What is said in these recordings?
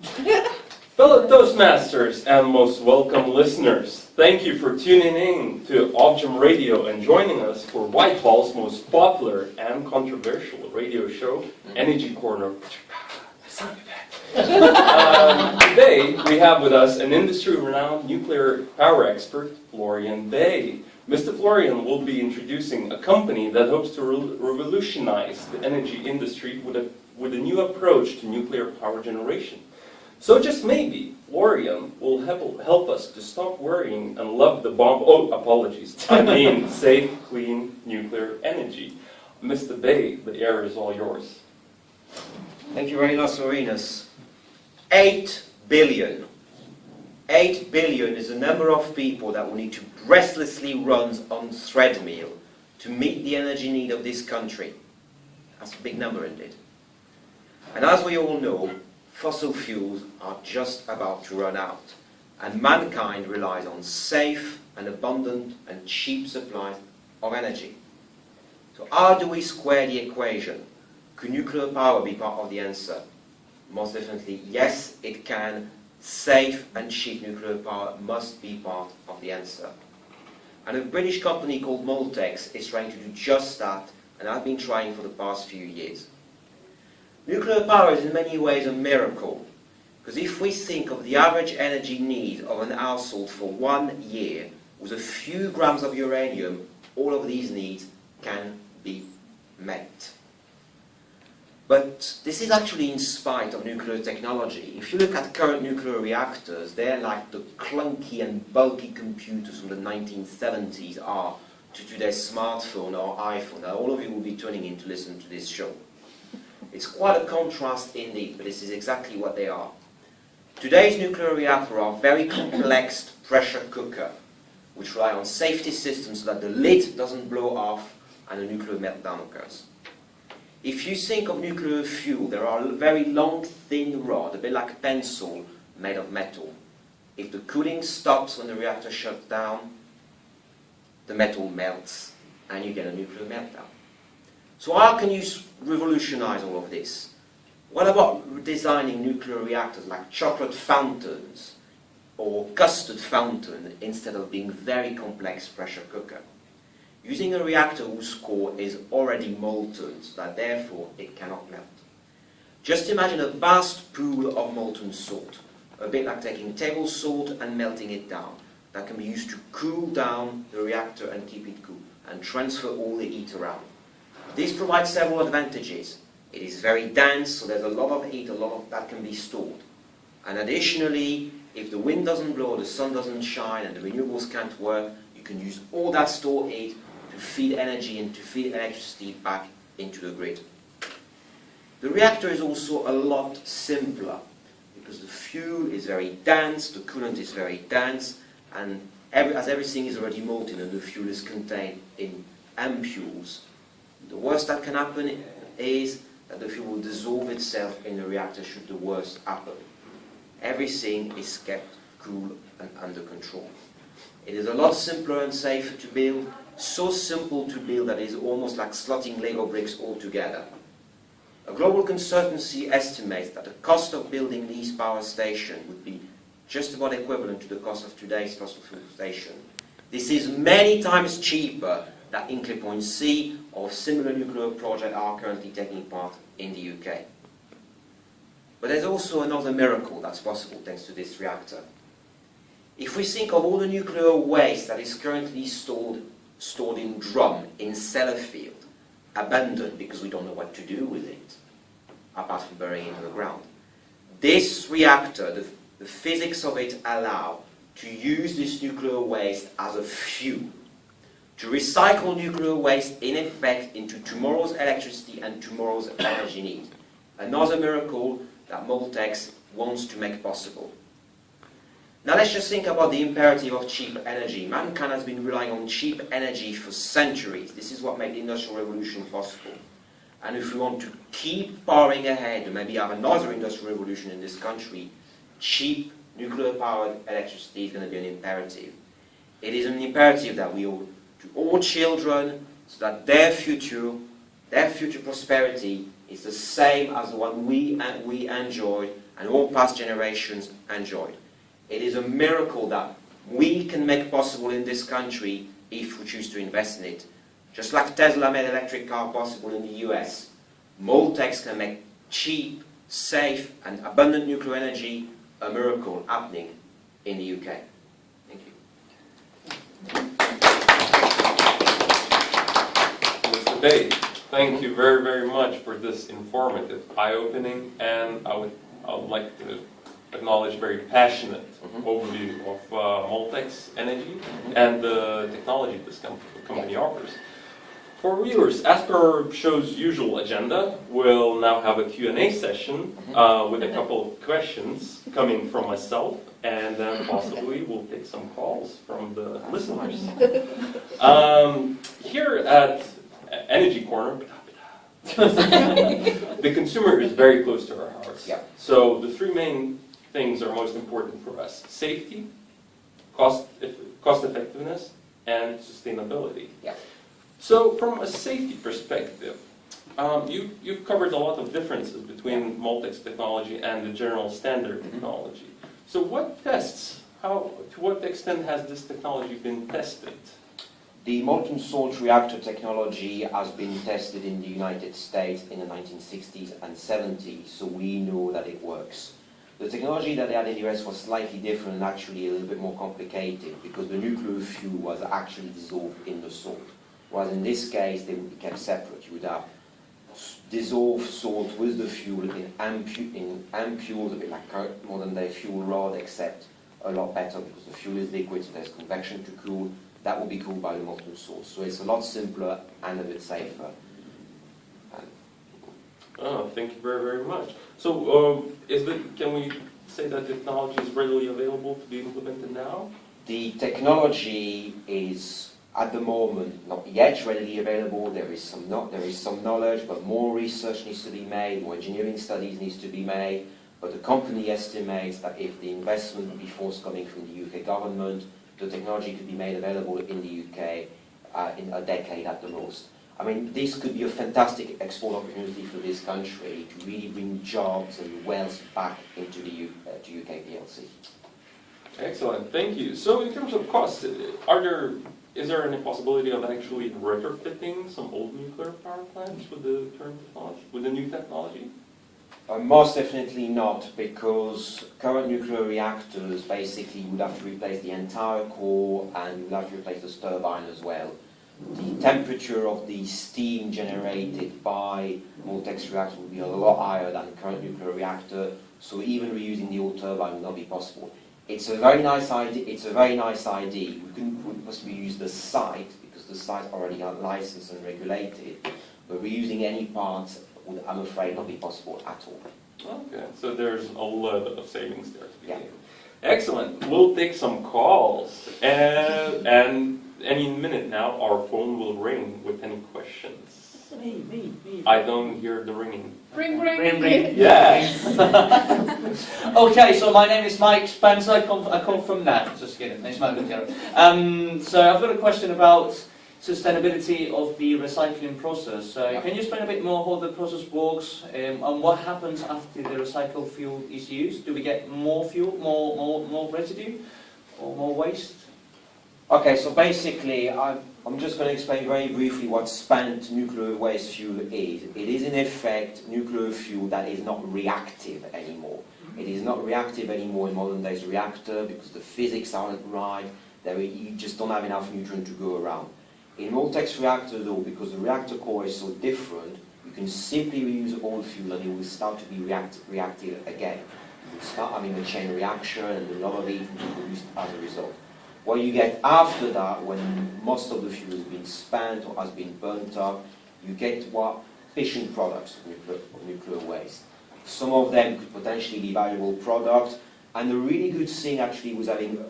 Fellow Toastmasters and most welcome listeners, thank you for tuning in to Optum Radio and joining us for Whitehall's most popular and controversial radio show, Energy Corner. Today we have with us an industry-renowned nuclear power expert, Florian Bay. Mr. Florian will be introducing a company that hopes to revolutionize the energy industry with a new approach to nuclear power generation. So just maybe, Florian will help us to stop worrying and love the bomb. Oh, apologies. I mean safe, clean nuclear energy. Mr. Bay, the air is all yours. Thank you very much, Marinus. 8 billion. 8 billion is the number of people that will need to breathlessly run on treadmill to meet the energy need of this country. That's a big number indeed. And as we all know, fossil fuels are just about to run out, and mankind relies on safe and abundant and cheap supplies of energy. So how do we square the equation? Could nuclear power be part of the answer? Most definitely, yes, it can. Safe and cheap nuclear power must be part of the answer. And a British company called Moltex is trying to do just that, and I've been trying for the past few years. Nuclear power is in many ways a miracle, because if we think of the average energy need of an household for 1 year, with a few grams of uranium, all of these needs can be met. But this is actually in spite of nuclear technology. If you look at current nuclear reactors, they're like the clunky and bulky computers from the 1970s are to today's smartphone or iPhone. Now, all of you will be tuning in to listen to this show. It's quite a contrast indeed, but this is exactly what they are. Today's nuclear reactors are very complex pressure cooker, which rely on safety systems so that the lid doesn't blow off and a nuclear meltdown occurs. If you think of nuclear fuel, there are very long, thin rod, a bit like a pencil, made of metal. If the cooling stops when the reactor shuts down, the metal melts and you get a nuclear meltdown. So how can you revolutionize all of this? What about designing nuclear reactors like chocolate fountains or custard fountain instead of being very complex pressure cooker? Using a reactor whose core is already molten, so that therefore it cannot melt. Just imagine a vast pool of molten salt, a bit like taking table salt and melting it down, that can be used to cool down the reactor and keep it cool, and transfer all the heat around. This provides several advantages. It is very dense, so there's a lot of heat, a lot of that can be stored. And additionally, if the wind doesn't blow, the sun doesn't shine, and the renewables can't work, you can use all that stored heat to feed energy and to feed electricity back into the grid. The reactor is also a lot simpler, because the fuel is very dense, the coolant is very dense, and as everything is already molten and the fuel is contained in ampoules, the worst that can happen is that the fuel will dissolve itself in the reactor should the worst happen. Everything is kept cool and under control. It is a lot simpler and safer to build, so simple to build that it is almost like slotting Lego bricks all together. A global consultancy estimates that the cost of building these power stations would be just about equivalent to the cost of today's fossil fuel station. This is many times cheaper than Hinkley Point C or similar nuclear projects are currently taking part in the UK. But there's also another miracle that's possible thanks to this reactor. If we think of all the nuclear waste that is currently stored in drum, in Sellafield, abandoned because we don't know what to do with it, apart from burying it in the ground. This reactor, the physics of it allow to use this nuclear waste as a fuel, to recycle nuclear waste in effect into tomorrow's electricity and tomorrow's energy need. Another miracle that Moltex wants to make possible. Now let's just think about the imperative of cheap energy. Mankind has been relying on cheap energy for centuries. This is what made the Industrial Revolution possible. And if we want to keep powering ahead and maybe have another industrial revolution in this country, cheap nuclear-powered electricity is going to be an imperative. It is an imperative that we owe to all children so that their future prosperity is the same as the one we enjoyed and all past generations enjoyed. It is a miracle that we can make possible in this country if we choose to invest in it. Just like Tesla made electric car possible in the US, Moltex can make cheap, safe and abundant nuclear energy a miracle happening in the UK. Thank you. Mr. Bay, thank you very, very much for this informative, eye-opening, and I would like to acknowledge very passionate overview of Moltex Energy and the technology this company offers. For viewers, as per our show's usual agenda, we'll now have a Q&A session with a couple of questions coming from myself, and then possibly we'll take some calls from the listeners. Here at Energy Corner, the consumer is very close to our hearts. Yeah. So the three main things are most important for us: safety, cost effectiveness, and sustainability. Yeah. So from a safety perspective, you've covered a lot of differences between Moltex technology and the general standard technology. So what tests, to what extent has this technology been tested? The molten salt reactor technology has been tested in the United States in the 1960s and 70s, so we know that it works. The technology that they had in the US was slightly different and actually a little bit more complicated because the nuclear fuel was actually dissolved in the salt. Whereas in this case, they would be kept separate. You would have dissolved salt with the fuel in ampules, a bit like modern day fuel rod, except a lot better because the fuel is liquid, so there's convection to cool. That will be cooled by the molten salt. So it's a lot simpler and a bit safer. Oh, thank you very, very much. So can we say that technology is readily available to be implemented now? The technology is, at the moment, not yet readily available. There is some knowledge, but more research needs to be made, more engineering studies needs to be made. But the company estimates that if the investment would be forthcoming from the UK government, the technology could be made available in the UK in a decade at the most. I mean, this could be a fantastic export opportunity for this country to really bring jobs and wealth back into the UK PLC. Excellent, thank you. So in terms of costs, is there any possibility of actually retrofitting some old nuclear power plants with the current technology, with the new technology? Most definitely not, because current nuclear reactors basically would have to replace the entire core and would have to replace the turbine as well. The temperature of the steam generated by Moltex reactor would be a lot higher than the current nuclear reactor, so even reusing the old turbine would not be possible. It's a very nice idea. We couldn't possibly use the site because the site already got licensed and regulated, but reusing any parts would, I'm afraid, not be possible at all. Okay, so there's a lot of savings there to be gained. Yeah. Excellent. We'll take some calls, and any minute now our phone will ring with any questions. Me. I don't hear the ringing. Ring. Yes. Okay, so my name is Mike Spencer. I come from NAT. Just kidding. It's my good girl. So I've got a question about sustainability of the recycling process. Can you explain a bit more how the process works and what happens after the recycled fuel is used? Do we get more fuel, more residue, or more waste? Okay, so basically, I'm just going to explain very briefly what spent nuclear waste fuel is. It is in effect nuclear fuel that is not reactive anymore. It is not reactive anymore in modern days reactor because the physics aren't right. You just don't have enough neutrons to go around. In Moltex reactor though, because the reactor core is so different, you can simply reuse old fuel and it will start to be reactive again. You will start having a chain reaction and a lot of heat will be produced as a result. What you get after that, when most of the fuel has been spent or has been burnt up, you get what fission products of nuclear waste. Some of them could potentially be valuable products, and the really good thing actually with having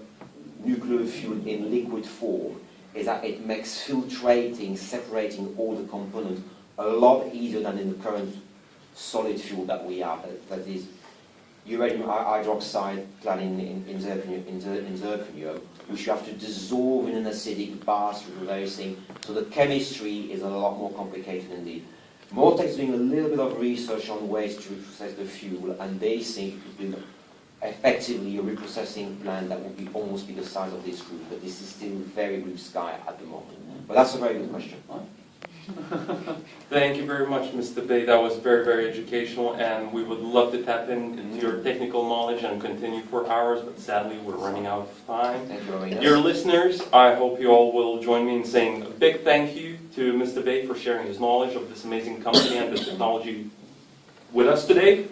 nuclear fuel in liquid form is that it makes filtrating, separating all the components a lot easier than in the current solid fuel that we have. That is uranium hydroxide clad in zirconium, which you have to dissolve in an acidic bath through various things. So the chemistry is a lot more complicated indeed. Moltex is doing a little bit of research on ways to reprocess the fuel, and they think it will effectively a reprocessing plant that will be almost be the size of this group, but this is still very blue sky at the moment. But that's a very good question. Thank you very much, Mr. Bay. That was very, very educational, and we would love to tap into your technical knowledge and continue for hours, but sadly we're running out of time. Thank you very much. Dear listeners, I hope you all will join me in saying a big thank you to Mr. Bay for sharing his knowledge of this amazing company and the technology with us today.